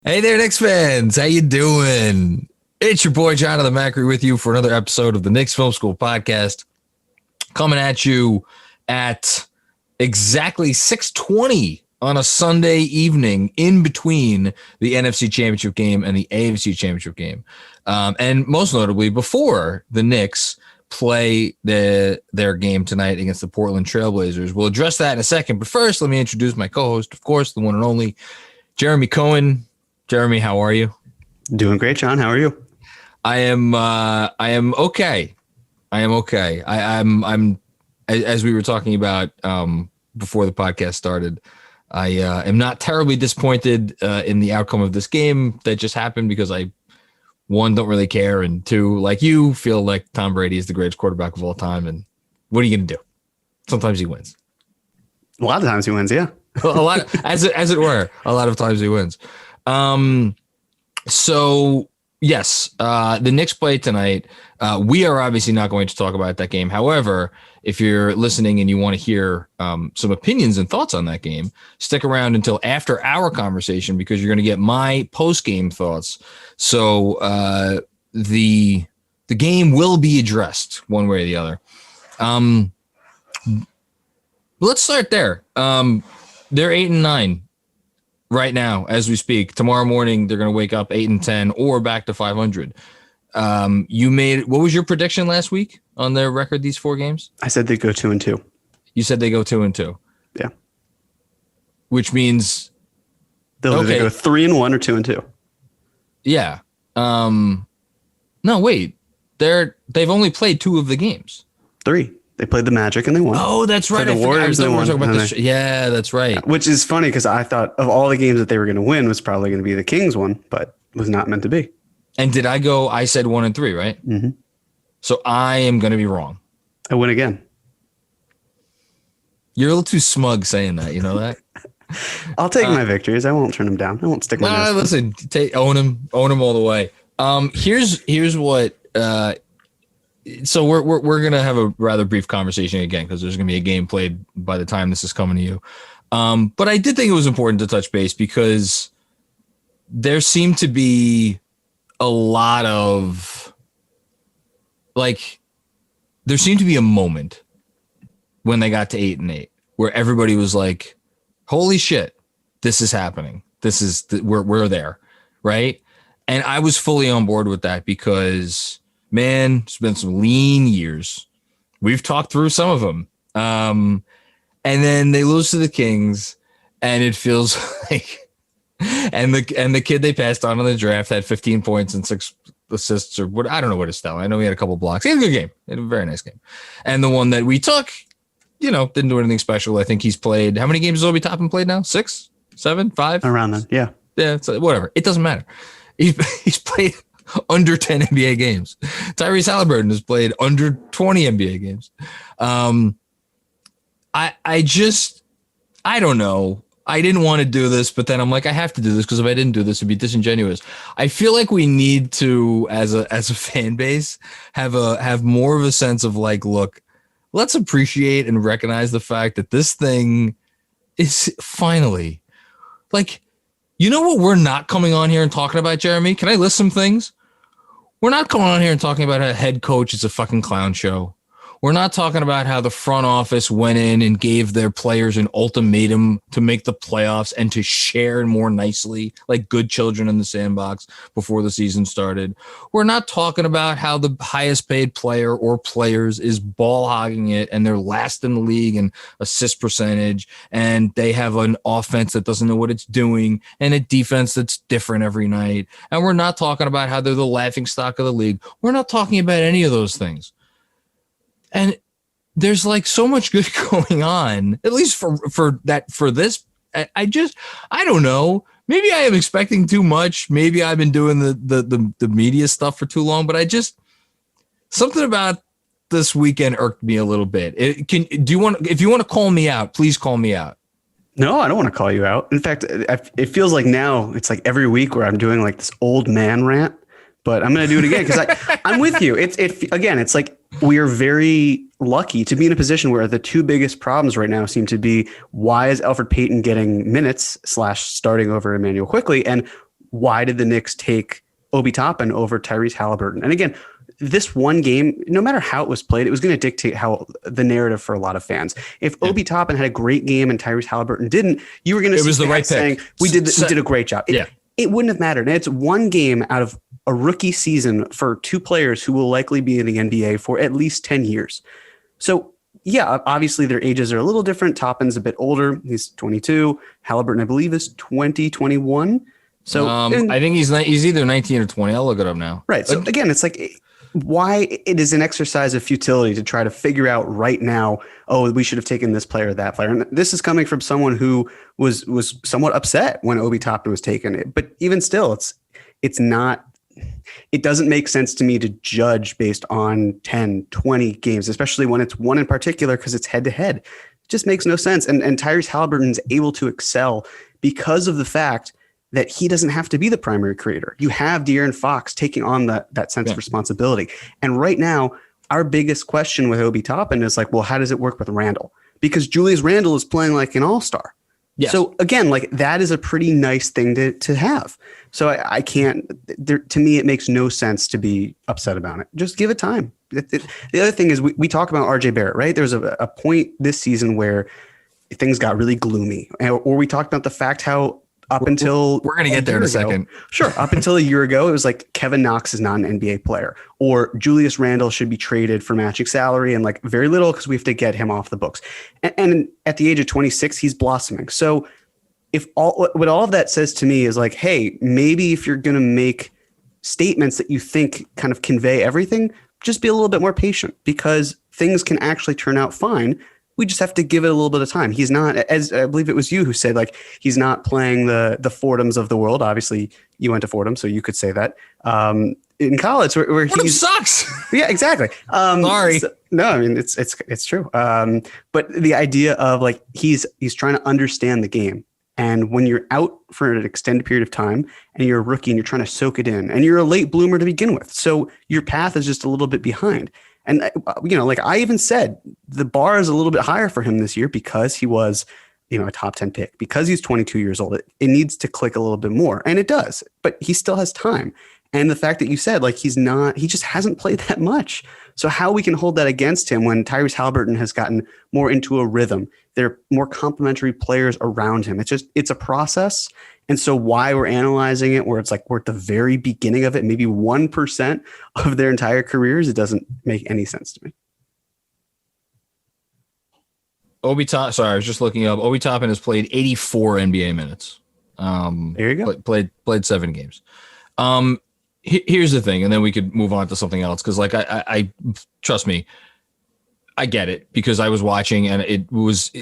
Hey there, Knicks fans. How you doing? It's your boy, John of the Macri, with you for another episode of the Knicks Film School Podcast. Coming at you at exactly 6:20 on a Sunday evening in between the NFC Championship game and the AFC Championship game. And most notably, before the Knicks play their game tonight against the Portland Trailblazers. We'll address that in a second. But first, let me introduce my co-host, of course, the one and only Jeremy Cohen. Jeremy, how are you? Doing great, John. How are you? I am okay. I'm as we were talking about before the podcast started, I am not terribly disappointed in the outcome of this game that just happened because I, one, don't really care, and two, like you, feel like Tom Brady is the greatest quarterback of all time. And what are you going to do? Sometimes he wins. A lot of times he wins, yeah. A lot, as it were. A lot of times he wins. So yes, the Knicks play tonight. We are obviously not going to talk about that game. However, if you're listening and you want to hear some opinions and thoughts on that game, stick around until after our conversation because you're going to get my post-game thoughts. So the game will be addressed one way or the other. Let's start there. They're 8-9. Right now, as we speak. Tomorrow morning, they're going to wake up 8-10 or back to 500. What was your prediction last week on their record these four games? I said they go 2-2. You said they go 2-2. Yeah. Which means they'll either go 3-1 or 2-2. Yeah. No, wait. They've only played two of the games. Three. They played the Magic and they won. Oh, that's right. The Warriors, they won. Yeah, that's right. Which is funny because I thought of all the games that they were going to win was probably going to be the Kings one, but was not meant to be. And did I said 1-3, right? Mm-hmm. So I am going to be wrong. I win again. You're a little too smug saying that. You know that? I'll take my victories. I won't turn them down. I won't stick my nose. Listen, own him all the way. Here's what. So we're gonna have a rather brief conversation again because there's gonna be a game played by the time this is coming to you. But I did think it was important to touch base because there seemed to be a lot of there seemed to be a moment when they got to 8-8 where everybody was like, "Holy shit, this is happening. This is we're there," right? And I was fully on board with that because. Man, it's been some lean years. We've talked through some of them. And then they lose to the Kings, and it feels like and the kid they passed on in the draft had 15 points and 6 assists or what, I don't know what his style. I know he had a couple blocks. He had a good game. He had a very nice game. And the one that we took, didn't do anything special. I think he's played, how many games has Obi Toppin played now? 6, 7, 5? Around then, yeah. Yeah, so whatever. It doesn't matter. He's played under 10 NBA games. Tyrese Halliburton has played under 20 NBA games. I don't know. I didn't want to do this, but then I'm like, I have to do this because if I didn't do this, it'd be disingenuous. I feel like we need to, as a fan base, have more of a sense of like, look, let's appreciate and recognize the fact that this thing is finally like, you know what we're not coming on here and talking about, Jeremy? Can I list some things? We're not coming on here and talking about how head coach is a fucking clown show. We're not talking about how the front office went in and gave their players an ultimatum to make the playoffs and to share more nicely like good children in the sandbox before the season started. We're not talking about how the highest paid player or players is ball hogging it and they're last in the league in assist percentage and they have an offense that doesn't know what it's doing and a defense that's different every night. And we're not talking about how they're the laughing stock of the league. We're not talking about any of those things. And there's like so much good going on, at least for this. I don't know. Maybe I am expecting too much. Maybe I've been doing the media stuff for too long, but something about this weekend irked me a little bit. If you want to call me out, please call me out. No, I don't want to call you out. In fact, it feels like now it's like every week where I'm doing like this old man rant, but I'm going to do it again because I'm with you. It's like we are very lucky to be in a position where the two biggest problems right now seem to be why is Elfrid Payton getting minutes / starting over Emmanuel Quickley, and why did the Knicks take Obi Toppin over Tyrese Halliburton? And again, this one game, no matter how it was played, it was going to dictate how the narrative for a lot of fans. If Obi Toppin had a great game and Tyrese Halliburton didn't, you were going to see fans saying, we did a great job. It wouldn't have mattered. And it's one game out of a rookie season for two players who will likely be in the NBA for at least 10 years. So yeah, obviously their ages are a little different. Toppin's a bit older. He's 22. Halliburton, I believe, is 21. So I think he's either 19 or 20. I'll look it up now. Right. So again, it's like, why it is an exercise of futility to try to figure out right now, oh, we should have taken this player or that player. And this is coming from someone who was somewhat upset when Obi Toppin was taken. But even still, it doesn't make sense to me to judge based on 10, 20 games, especially when it's one in particular, because it's head to head. It just makes no sense. And Tyrese Halliburton's able to excel because of the fact that he doesn't have to be the primary creator. You have De'Aaron Fox taking on that sense of responsibility. And right now, our biggest question with Obi Toppin is like, well, how does it work with Randle? Because Julius Randle is playing like an all-star. Yes. So again, like that is a pretty nice thing to have. So I can't, to me, it makes no sense to be upset about it. Just give it time. The other thing is we talk about RJ Barrett, right? There's a point this season where things got really gloomy, or we talked about the fact how up until we're going to get there in a second. Sure. Up until a year ago, it was like Kevin Knox is not an NBA player, or Julius Randle should be traded for matching salary and like very little because we have to get him off the books. And at the age of 26, he's blossoming. So what all of that says to me is like, hey, maybe if you're going to make statements that you think kind of convey everything, just be a little bit more patient, because things can actually turn out fine. We just have to give it a little bit of time. He's not, as I believe it was you who said, like, he's not playing the Fordhams of the world. Obviously, you went to Fordham, so you could say that. In college, where he sucks. Yeah, exactly. Sorry. No, I mean it's true. But the idea of like he's trying to understand the game, and when you're out for an extended period of time and you're a rookie and you're trying to soak it in, and you're a late bloomer to begin with, so your path is just a little bit behind. And, like I even said, the bar is a little bit higher for him this year because he was, a top 10 pick, because he's 22 years old. It needs to click a little bit more, and it does, but he still has time. And the fact that you said, like, he just hasn't played that much. So how we can hold that against him when Tyrese Halliburton has gotten more into a rhythm, there are more complementary players around him. It's a process. And so why we're analyzing it, where it's like we're at the very beginning of it, maybe 1% of their entire careers, it doesn't make any sense to me. Sorry, I was just looking up. Obi Toppin has played 84 NBA minutes. There you go. Played 7 games. Here's the thing, and then we could move on to something else, because like I trust me, I get it, because I was watching, and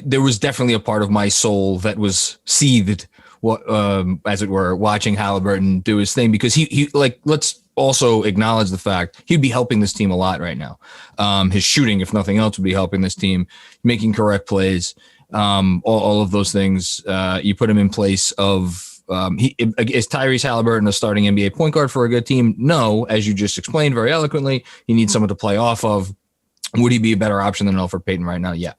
there was definitely a part of my soul that was seethed, as it were, watching Halliburton do his thing, because he like, let's also acknowledge the fact he'd be helping this team a lot right now. His shooting, if nothing else, would be helping this team, making correct plays, all of those things. You put him in place of, is Tyrese Halliburton a starting NBA point guard for a good team? No, as you just explained very eloquently, you need someone to play off of. Would he be a better option than Elfrid Payton right now? Yeah.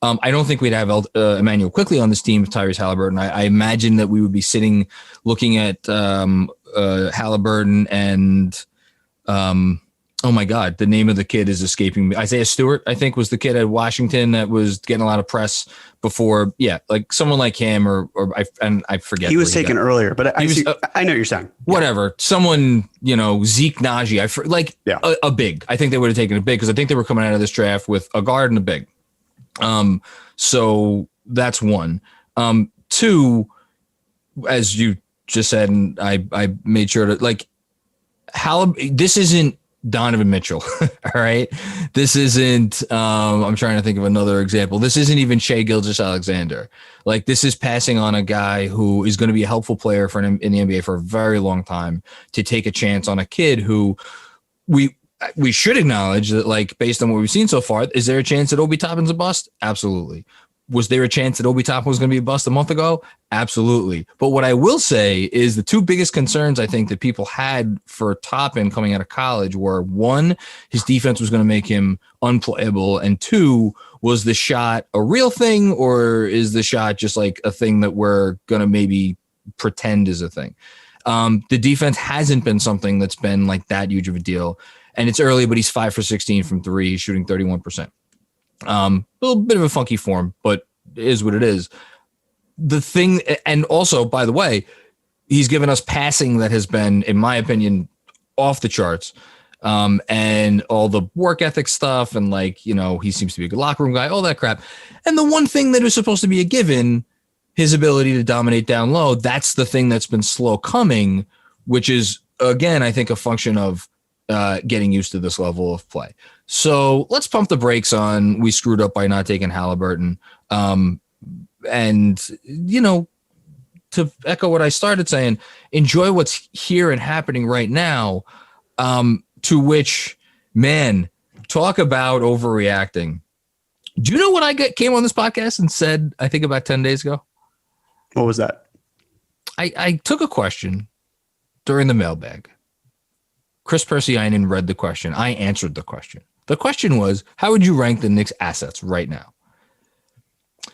I don't think we'd have Emmanuel Quickley on this team with Tyrese Halliburton. I imagine that we would be sitting looking at Halliburton and oh my God, the name of the kid is escaping me. Isaiah Stewart, I think, was the kid at Washington that was getting a lot of press before. Yeah, like someone like him, or I forget. He was taken earlier, but I know what you're saying. Whatever. Someone, Zeke Naji, a big. I think they would have taken a big, because I think they were coming out of this draft with a guard and a big. So that's one. Two, as you just said, and I made sure to like, this isn't Donovan Mitchell. All right. This isn't, I'm trying to think of another example. This isn't even Shai Gilgeous-Alexander. Like, this is passing on a guy who is going to be a helpful player in the NBA for a very long time, to take a chance on a kid who we should acknowledge that, like, based on what we've seen so far, is there a chance that Obi Toppin's a bust? Absolutely. Was there a chance that Obi Toppin was going to be a bust a month ago? Absolutely. But what I will say is the two biggest concerns I think that people had for Toppin coming out of college were, one, his defense was going to make him unplayable, and two, was the shot a real thing, or is the shot just like a thing that we're going to maybe pretend is a thing? The defense hasn't been something that's been like that huge of a deal. And it's early, but he's 5 for 16 from three. He's shooting 31%. A little bit of a funky form, but it is what it is. The thing, and also, by the way, he's given us passing that has been, in my opinion, off the charts. And all the work ethic stuff, and like, you know, he seems to be a good locker room guy, all that crap. And the one thing that is supposed to be a given, his ability to dominate down low, that's the thing that's been slow coming, which is, again, I think a function of getting used to this level of play. So let's pump the brakes on we screwed up by not taking Halliburton. And, you know, to echo what I started saying, enjoy what's here and happening right now. To which, man, talk about overreacting. Do you know what I came on this podcast and said, I think about 10 days ago? What was that? I took a question during the mailbag. Chris Persianen read the question. I answered the question. The question was, how would you rank the Knicks assets right now?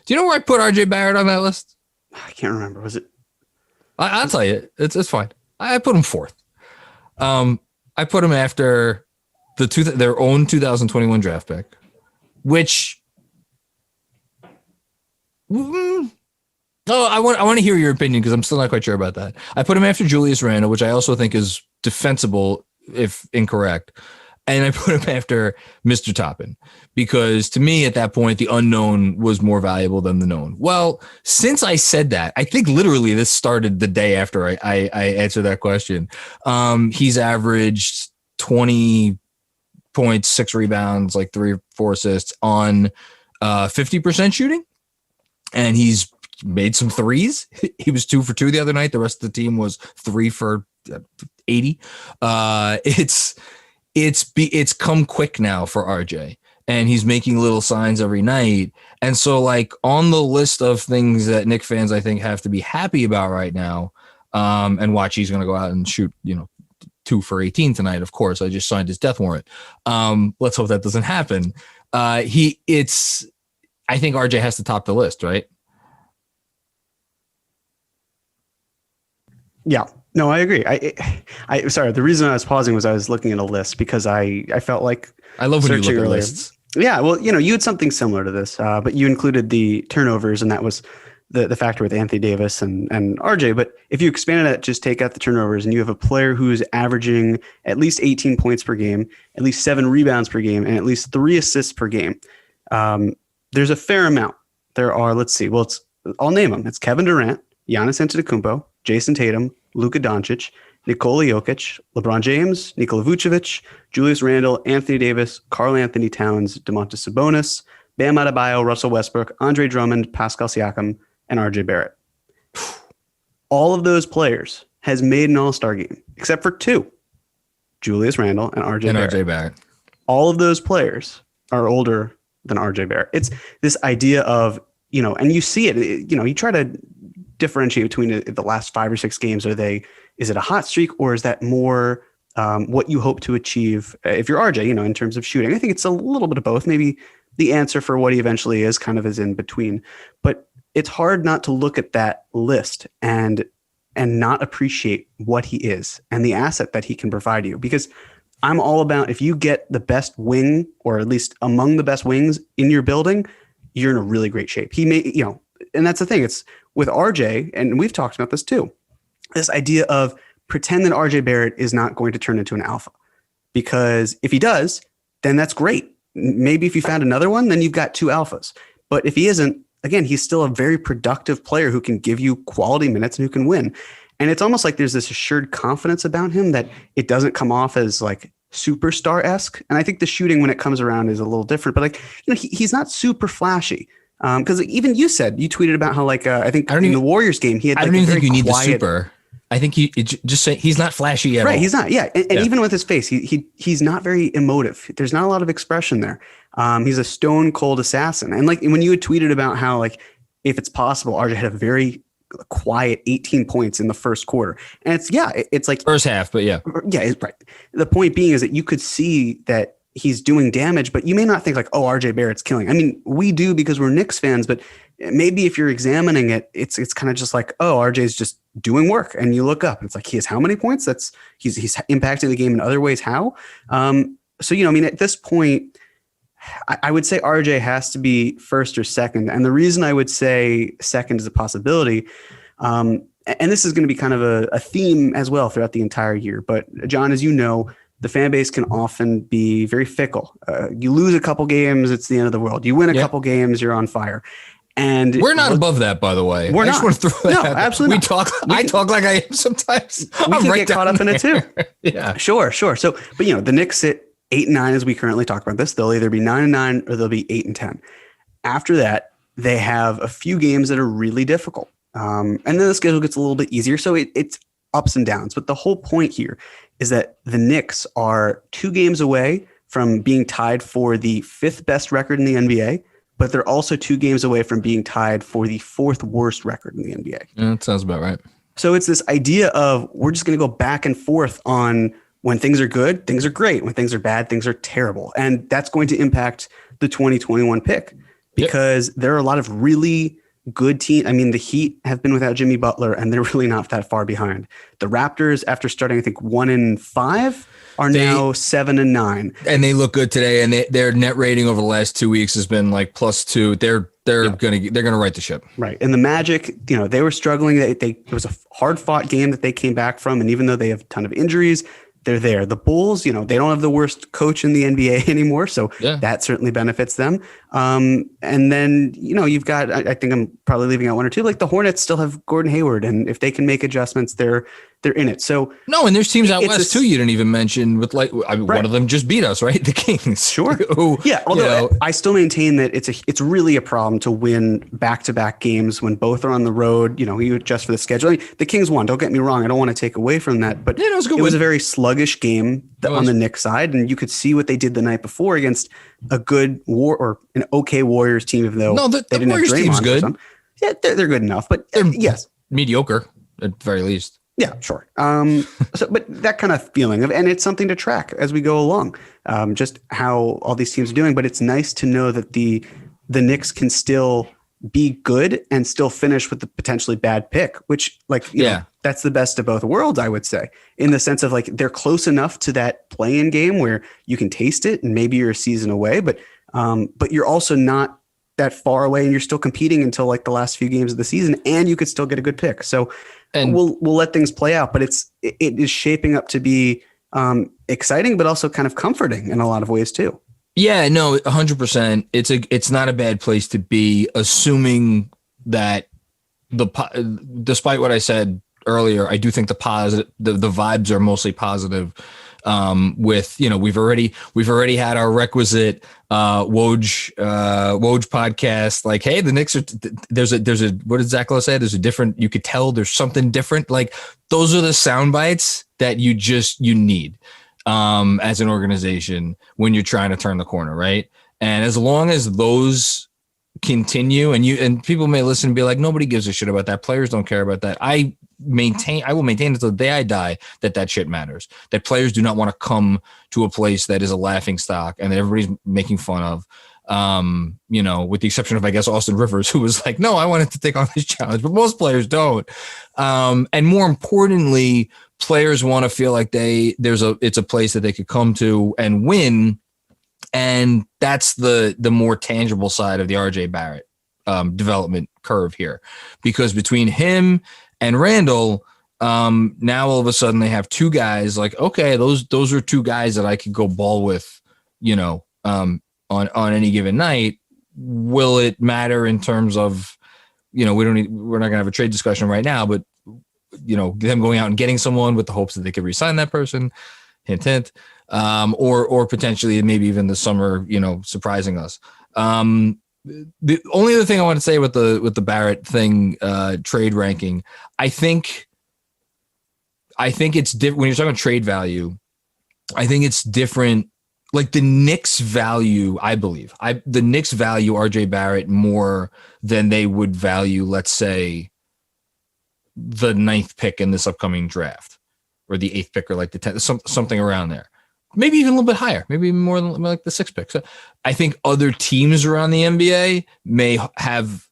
Do you know where I put RJ Barrett on that list? I can't remember. Was it? I'll tell you. It's fine. I put him fourth. I put him after their own 2021 draft pick, which I want to hear your opinion because I'm still not quite sure about that. I put him after Julius Randle, which I also think is defensible if incorrect. And I put him after Mr. Toppin because to me at that point, the unknown was more valuable than the known. Well, since I said that, I think literally this started the day after I answered that question. He's averaged 20 points, 6 rebounds, like 3 or 4 assists on 50% shooting. And he's made some threes. He was 2 for 2 the other night. The rest of the team was 3 for 80. It's come quick now for RJ, and he's making little signs every night. And so like on the list of things that Knicks fans, I think, have to be happy about right now, and watch, he's going to go out and shoot, 2 for 18 tonight. Of course, I just signed his death warrant. Let's hope that doesn't happen. I think RJ has to top the list, right? Yeah. No, I agree. I sorry. The reason I was pausing was I was looking at a list because I felt like I love when you look at lists. Yeah, well, you had something similar to this, but you included the turnovers, and that was the factor with Anthony Davis and RJ. But if you expanded it, just take out the turnovers, and you have a player who's averaging at least 18 points per game, at least 7 rebounds per game, and at least 3 assists per game. There's a fair amount. There are, let's see. Well, I'll name them. It's Kevin Durant, Giannis Antetokounmpo, Jason Tatum, Luka Doncic, Nikola Jokic, LeBron James, Nikola Vucevic, Julius Randle, Anthony Davis, Karl Anthony Towns, Domantas Sabonis, Bam Adebayo, Russell Westbrook, Andre Drummond, Pascal Siakam, and RJ Barrett. All of those players has made an all-star game, except for 2, Julius Randle and RJ Barrett. All of those players are older than RJ Barrett. It's this idea of, and you see it, you try to differentiate between the last 5 or 6 games. Is it a hot streak, or is that more what you hope to achieve if you're RJ, in terms of shooting? I think it's a little bit of both. Maybe the answer for what he eventually is kind of is in between, but it's hard not to look at that list and not appreciate what he is and the asset that he can provide you. Because I'm all about, if you get the best wing, or at least among the best wings in your building, you're in a really great shape. He may, and that's the thing. It's with RJ, and we've talked about this too, this idea of pretend that RJ Barrett is not going to turn into an alpha, because if he does, then that's great. Maybe if you found another one, then you've got 2 alphas. But if he isn't, again, he's still a very productive player who can give you quality minutes and who can win. And it's almost like there's this assured confidence about him that it doesn't come off as like superstar-esque. And I think the shooting when it comes around is a little different, but he's not super flashy. Because even you tweeted about how I think in the Warriors game he had. I don't even think you need the super. I think just say he's not flashy at all. Right, he's not. Yeah, and even with his face, he's not very emotive. There's not a lot of expression there. He's a stone cold assassin. And when you had tweeted about how if it's possible, RJ had a very quiet 18 points in the first quarter, and it's like first half, but yeah, right. The point being is that you could see that he's doing damage, but you may not think like, oh, RJ Barrett's killing. I mean, we do because we're Knicks fans, but maybe if you're examining it, it's kind of just like, oh, RJ's just doing work, and you look up and it's like, he has how many points? He's impacting the game in other ways. How? So, I mean, at this point, I would say RJ has to be first or second. And the reason I would say second is a possibility, and this is going to be kind of a theme as well throughout the entire year. But John, as you know, the fan base can often be very fickle. You lose a couple games, it's the end of the world. You win a couple games, you're on fire. And we're not above that, by the way. We're not. I just want to throw that out. Absolutely. I talk like I am sometimes. We can get caught up in it too. Yeah. Sure. So, but the Knicks sit 8-9 as we currently talk about this. They'll either be 9-9 or they'll be 8-10. After that, they have a few games that are really difficult. And then the schedule gets a little bit easier. So it's ups and downs. But the whole point here is that the Knicks are 2 games away from being tied for the 5th best record in the NBA, but they're also 2 games away from being tied for the 4th worst record in the NBA. Yeah, that sounds about right. So it's this idea of we're just going to go back and forth on when things are good, things are great. When things are bad, things are terrible. And that's going to impact the 2021 pick because there are a lot of really good teams. I mean, the Heat have been without Jimmy Butler, and they're really not that far behind. The Raptors, after starting, I think 1-5, are now 7-9, and they look good today. And their net rating over the last 2 weeks has been like +2. They're gonna right the ship, right? And the Magic, they were struggling. It was a hard fought game that they came back from, and even though they have a ton of injuries, they're there. The Bulls, they don't have the worst coach in the NBA anymore, so that certainly benefits them. And then, you've got, I think I'm probably leaving out one or two, like the Hornets still have Gordon Hayward, and if they can make adjustments, they're in it. So no, and there's teams out west too you didn't even mention with one of them just beat us, right? The Kings. Sure. Although I still maintain that it's really a problem to win back-to-back games when both are on the road. You adjust for the schedule. I mean, the Kings won. Don't get me wrong. I don't want to take away from that, but it was a very sluggish game on the Knicks side, and you could see what they did the night before against a good an okay Warriors team, even though the didn't Warriors have Draymond team's good. Yeah, they're good enough, but yes, mediocre at the very least. Yeah, sure. But that kind of feeling and it's something to track as we go along, just how all these teams are doing. But it's nice to know that the Knicks can still be good and still finish with the potentially bad pick, which that's the best of both worlds, I would say, in the sense of like they're close enough to that play-in game where you can taste it and maybe you're a season away, but you're also not that far away and you're still competing until like the last few games of the season, and you could still get a good pick. So we'll let things play out, but it is shaping up to be exciting, but also kind of comforting in a lot of ways too. Yeah, no, 100%. It's not a bad place to be, assuming that despite what I said earlier, I do think the vibes are mostly positive. With we've already had our requisite Woj podcast. Like, hey, the Knicks are there's a what did Zach Lowe say? There's a different. You could tell there's something different. Like those are the sound bites that you need as an organization when you're trying to turn the corner, right? And as long as those continue, and people may listen and be like, nobody gives a shit about that. Players don't care about that. I will maintain until the day I die that shit matters. That players do not want to come to a place that is a laughing stock and that everybody's making fun of. With the exception of, I guess, Austin Rivers, who was like, no, I wanted to take on this challenge, but most players don't. And more importantly, players want to feel like it's a place that they could come to and win. And that's the more tangible side of the RJ Barrett development curve here, because between him and Randall, now all of a sudden they have 2 guys like, okay, those are 2 guys that I could go ball with, on any given night. Will it matter in terms of, we're not gonna have a trade discussion right now, but them going out and getting someone with the hopes that they could re-sign that person, hint, hint. Or potentially maybe even this summer, surprising us. The only other thing I want to say with the Barrett thing, trade ranking, I think it's different when you're talking about trade value. I think it's different. Like the Knicks value, I believe the Knicks value RJ Barrett more than they would value, let's say, the 9th pick in this upcoming draft, or the 8th pick, or like the 10th, something around there. maybe even a little bit higher, maybe even more than like the 6th pick. So I think other teams around the NBA may have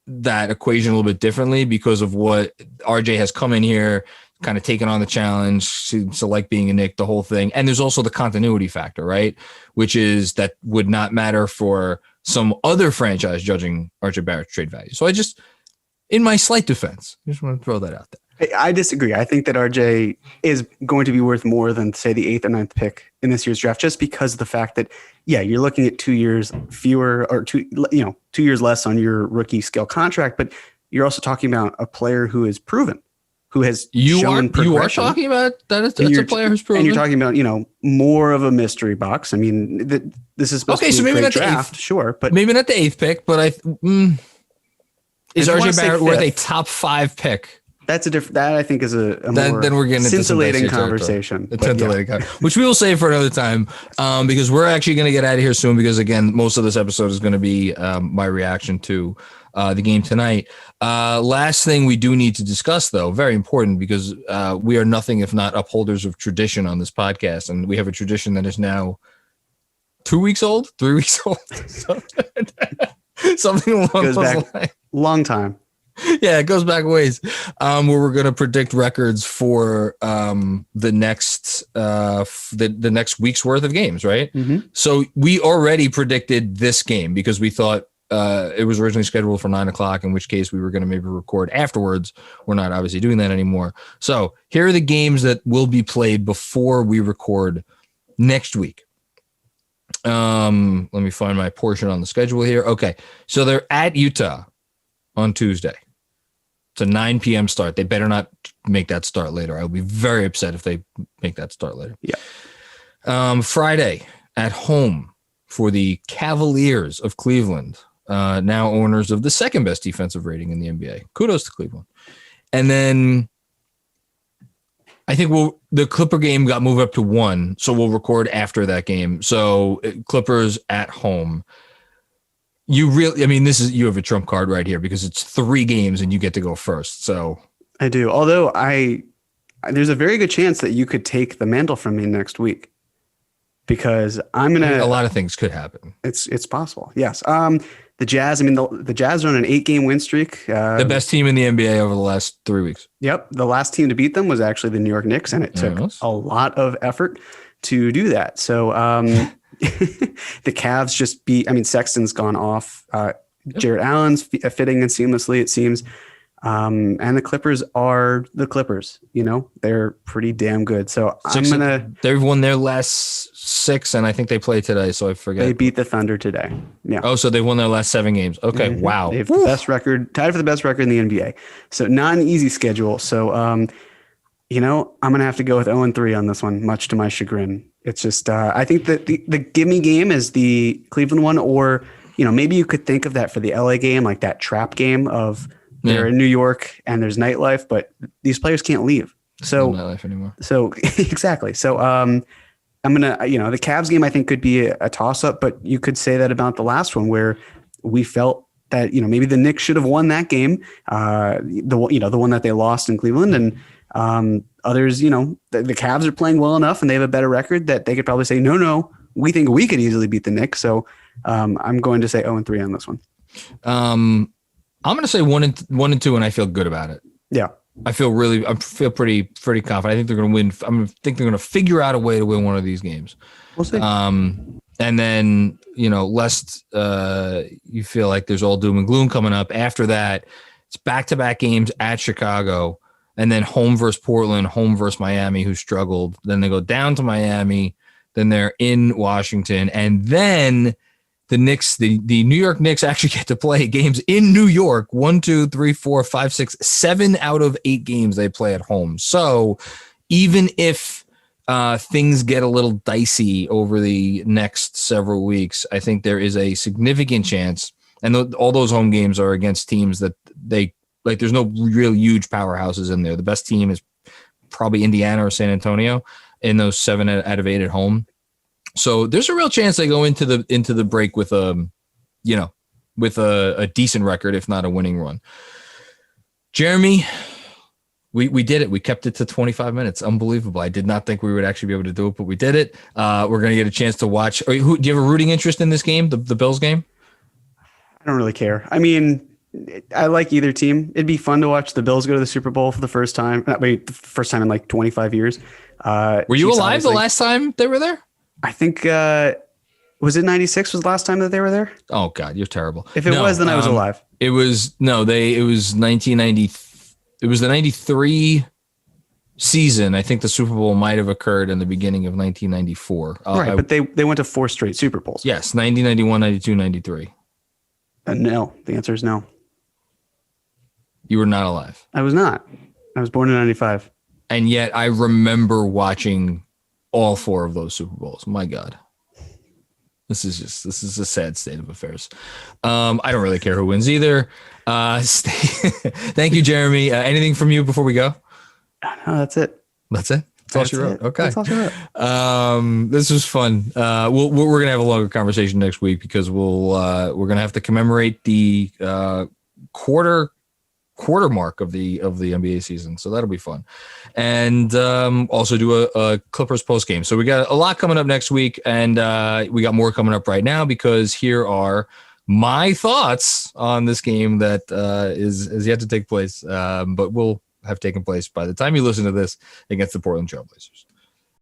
that equation a little bit differently because of what RJ has come in here, kind of taken on the challenge, seems to like being a Knick, the whole thing. And there's also the continuity factor, right? Which is that would not matter for some other franchise judging RJ Barrett's trade value. So I just, in my slight defense, I just want to throw that out there. I disagree. I think that RJ is going to be worth more than, say, the 8th or 9th pick in this year's draft, just because of the fact that, yeah, you're looking at 2 years fewer or 2 years less on your rookie scale contract, but you're also talking about a player who is proven, who has shown progression. You are talking about that's a player who's proven. And you're talking about, more of a mystery box. I mean, this is supposed to be a great draft, sure, but maybe not the 8th pick, but is RJ Barrett worth a top 5 pick? That's a different. That I think is a more then we're getting scintillating conversation. Which we will save for another time, because we're actually going to get out of here soon. Because again, most of this episode is going to be my reaction to the game tonight. Last thing we do need to discuss, though, very important, because we are nothing if not upholders of tradition on this podcast, and we have a tradition that is now 2 weeks old, 3 weeks old, something along those lines. Long time. Yeah, it goes back ways. Where we're going to predict records for the next week's worth of games, right? Mm-hmm. So we already predicted this game because we thought it was originally scheduled for 9:00, in which case we were going to maybe record afterwards. We're not obviously doing that anymore. So here are the games that will be played before we record next week. Let me find my portion on the schedule here. Okay, so they're at Utah on Tuesday. It's a 9 p.m. start. They better not make that start later. I'll be very upset if they make that start later. Yeah. Friday at home for the Cavaliers of Cleveland, now owners of the 2nd best defensive rating in the NBA. Kudos to Cleveland. And then I think the Clipper game got moved up to 1, so we'll record after that game. So Clippers at home. You have a trump card right here because it's 3 games and you get to go first. So I do. Although there's a very good chance that you could take the mantle from me next week, because I'm going to, a lot of things could happen. It's possible. Yes. The Jazz, the Jazz are on an 8-game win streak. The best team in the NBA over the last 3 weeks. Yep. The last team to beat them was actually the New York Knicks, and it took a lot of effort to do that. So, the Cavs just Sexton's gone off. Jarrett Allen's fitting in seamlessly, it seems. And the Clippers are the Clippers. They're pretty damn good. So they've won their last 6, and I think they play today. So I forget. They beat the Thunder today. Yeah. Oh, so they've won their last 7 games. Okay. Mm-hmm. Wow. They have the best record, tied for the best record in the NBA. So not an easy schedule. So, I'm going to have to go with 0-3 on this one, much to my chagrin. It's just, I think that the gimme game is the Cleveland one, or, maybe you could think of that for the LA game, like that trap game of they're in New York and there's nightlife, but these players can't leave. So, no nightlife anymore. So exactly. So, I'm going to, the Cavs game, I think could be a toss up, but you could say that about the last one where we felt that, maybe the Knicks should have won that game. The one that they lost in Cleveland, and, others, the Cavs are playing well enough and they have a better record that they could probably say, no, we think we could easily beat the Knicks. So I'm going to say 0-3 on this one. I'm going to say 1-2, and I feel good about it. Yeah. I feel pretty confident. I think they're going to win. I think they're going to figure out a way to win one of these games. We'll see. And then, lest you feel like there's all doom and gloom coming up. After that, it's back-to-back games at Chicago. And then home versus Portland, home versus Miami, who struggled. Then they go down to Miami. Then they're in Washington. And then the Knicks, the New York Knicks actually get to play games in New York. 1, 2, 3, 4, 5, 6, 7 out of 8 games they play at home. So even if things get a little dicey over the next several weeks, I think there is a significant chance. And all those home games are against teams that there's no real huge powerhouses in there. The best team is probably Indiana or San Antonio in those 7 out of 8 at home. So there's a real chance they go into the break with a decent record, if not a winning run. Jeremy, We did it. We kept it to 25 minutes. Unbelievable. I did not think we would actually be able to do it, but we did it. We're going to get a chance to watch. Do you have a rooting interest in this game, the Bills game? I don't really care. I mean, I like either team. It'd be fun to watch the Bills go to the Super Bowl for the first time. The first time in like 25 years. Were you alive the last time they were there? I think, was it 96 was the last time that they were there? Oh God, you're terrible. If it was, then I was alive. It was 1990. It was the 93 season. I think the Super Bowl might have occurred in the beginning of 1994. Right, but they went to 4 straight Super Bowls. Yes, 90, 91, 92, 93. No, the answer is no. You were not alive. I was not. I was born in 95. And yet I remember watching all 4 of those Super Bowls. My God. This is a sad state of affairs. I don't really care who wins either. Thank you, Jeremy. Anything from you before we go? No, that's it. That's it. That's all she wrote. Okay. That's all she wrote. This was fun. We're gonna have a longer conversation next week because we're gonna have to commemorate the quarter mark of the NBA season. So that'll be fun. And also do a Clippers post game. So we got a lot coming up next week, and we got more coming up right now because here are my thoughts on this game that is yet to take place, but will have taken place by the time you listen to this against the Portland Trailblazers.